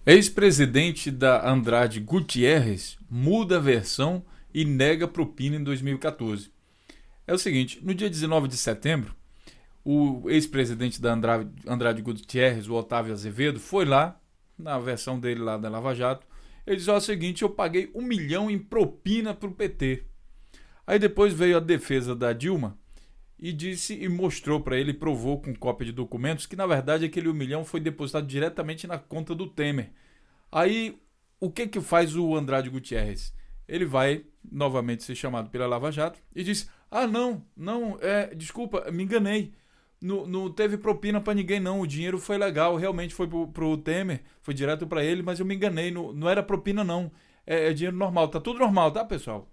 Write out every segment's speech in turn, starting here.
Ex-presidente da Andrade Gutierrez muda a versão e nega propina em 2014. É o seguinte, no dia 19 de setembro, o ex-presidente da Andrade Gutierrez, o Otávio Azevedo, foi lá, na versão dele lá da Lava Jato, ele disse o seguinte: eu paguei 1 milhão em propina para o PT. Aí depois veio a defesa da Dilma e disse e mostrou para ele, provou com cópia de documentos, que na verdade aquele 1 milhão foi depositado diretamente na conta do Temer. Aí o que faz o Andrade Gutierrez? Ele vai novamente ser chamado pela Lava Jato e diz: desculpa, me enganei. Não teve propina para ninguém não, o dinheiro foi legal, realmente foi pro Temer, foi direto para ele, mas eu me enganei, não era propina não, é dinheiro normal, tá tudo normal, tá, pessoal?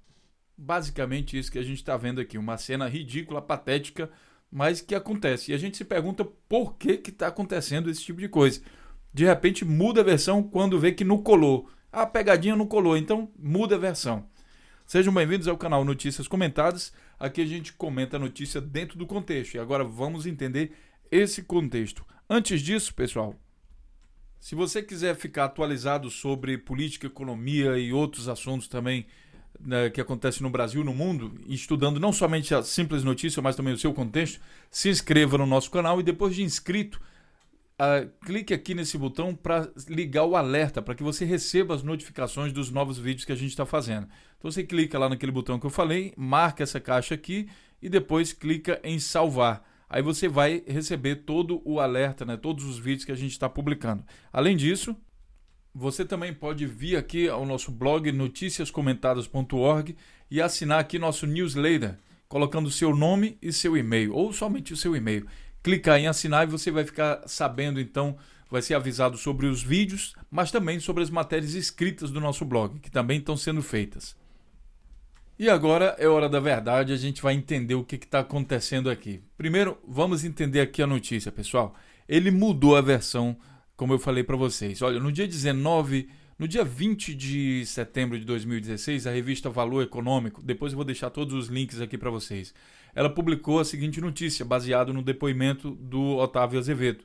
Basicamente isso que a gente está vendo aqui, uma cena ridícula, patética, mas que acontece. E a gente se pergunta por que está acontecendo esse tipo de coisa. De repente muda a versão quando vê que não colou. A pegadinha não colou, então muda a versão. Sejam bem-vindos ao canal Notícias Comentadas. Aqui a gente comenta a notícia dentro do contexto. E agora vamos entender esse contexto. Antes disso, pessoal, se você quiser ficar atualizado sobre política, economia e outros assuntos também, né, que acontece no Brasil e no mundo, estudando não somente a simples notícia, mas também o seu contexto, se inscreva no nosso canal e depois de inscrito, clique aqui nesse botão para ligar o alerta, para que você receba as notificações dos novos vídeos que a gente está fazendo. Então você clica lá naquele botão que eu falei, marca essa caixa aqui e depois clica em salvar. Aí você vai receber todo o alerta, né, todos os vídeos que a gente está publicando. Além disso, você também pode vir aqui ao nosso blog noticiascomentadas.org e assinar aqui nosso newsletter, colocando o seu nome e seu e-mail, ou somente o seu e-mail. Clicar em assinar e você vai ficar sabendo, então, vai ser avisado sobre os vídeos, mas também sobre as matérias escritas do nosso blog, que também estão sendo feitas. E agora é hora da verdade, a gente vai entender o que está acontecendo aqui. Primeiro, vamos entender aqui a notícia, pessoal. Ele mudou a versão, como eu falei para vocês. Olha, no dia 20 de setembro de 2016, a revista Valor Econômico, depois eu vou deixar todos os links aqui para vocês, ela publicou a seguinte notícia, baseado no depoimento do Otávio Azevedo.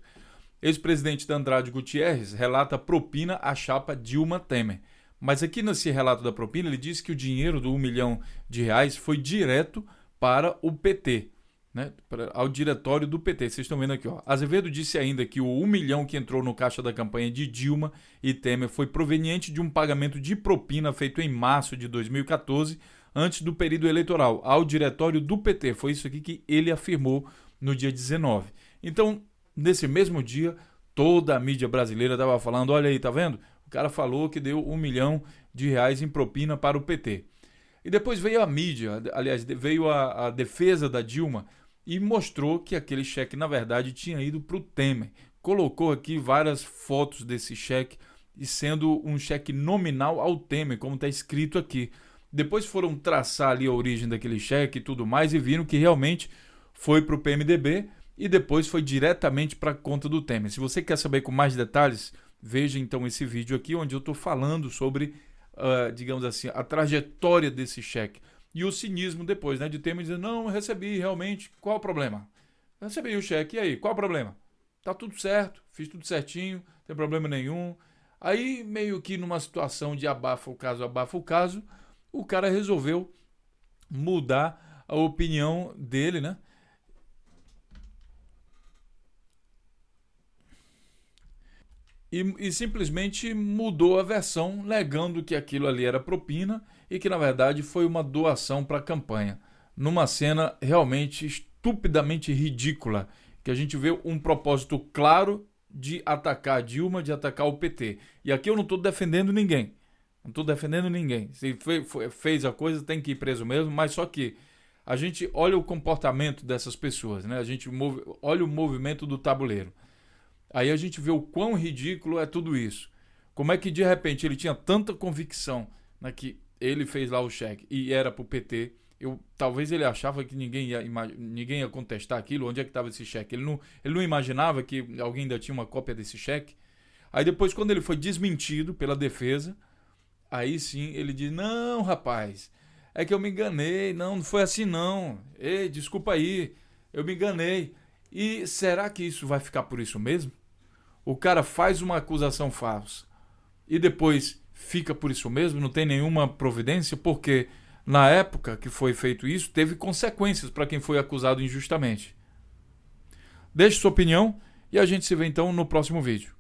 Ex-presidente da Andrade Gutierrez relata propina à chapa Dilma Temer. Mas aqui nesse relato da propina, ele diz que o dinheiro do 1 milhão de reais foi direto para o PT, né, ao diretório do PT. Vocês estão vendo aqui, ó. Azevedo disse ainda que o 1 milhão que entrou no caixa da campanha de Dilma e Temer foi proveniente de um pagamento de propina feito em março de 2014, antes do período eleitoral, ao diretório do PT. Foi isso aqui que ele afirmou no dia 19. Então, nesse mesmo dia, toda a mídia brasileira estava falando: olha aí, tá vendo? O cara falou que deu 1 milhão de reais em propina para o PT. E depois veio a mídia, aliás, veio a defesa da Dilma e mostrou que aquele cheque, na verdade, tinha ido para o Temer. Colocou aqui várias fotos desse cheque, e sendo um cheque nominal ao Temer, como está escrito aqui. Depois foram traçar ali a origem daquele cheque e tudo mais e viram que realmente foi para o PMDB e depois foi diretamente para a conta do Temer. Se você quer saber com mais detalhes, veja então esse vídeo aqui onde eu estou falando sobre, digamos assim, a trajetória desse cheque. E o cinismo depois, né, de Temer dizer: não, eu recebi realmente, qual o problema? Eu recebi o cheque, e aí, qual o problema? Tá tudo certo, fiz tudo certinho, não tem problema nenhum. Aí, meio que numa situação de abafa o caso, o cara resolveu mudar a opinião dele, né? E simplesmente mudou a versão, negando que aquilo ali era propina e que na verdade foi uma doação para a campanha. Numa cena realmente estupidamente ridícula, que a gente vê um propósito claro de atacar a Dilma, de atacar o PT. E aqui eu não estou defendendo ninguém. Não estou defendendo ninguém. Se fez a coisa, tem que ir preso mesmo, mas só que a gente olha o comportamento dessas pessoas, né? A gente olha o movimento do tabuleiro. Aí a gente vê o quão ridículo é tudo isso. Como é que de repente ele tinha tanta convicção, né, que ele fez lá o cheque e era pro PT. Talvez ele achava que ninguém ia contestar aquilo. Onde é que estava esse cheque? Ele não imaginava que alguém ainda tinha uma cópia desse cheque. Aí depois, quando ele foi desmentido pela defesa, aí sim ele diz: não, rapaz, é que eu me enganei, não foi assim não. Ei, desculpa aí, eu me enganei. E será que isso vai ficar por isso mesmo? O cara faz uma acusação falsa, e depois fica por isso mesmo, não tem nenhuma providência, porque na época que foi feito isso, teve consequências para quem foi acusado injustamente. Deixe sua opinião e a gente se vê então no próximo vídeo.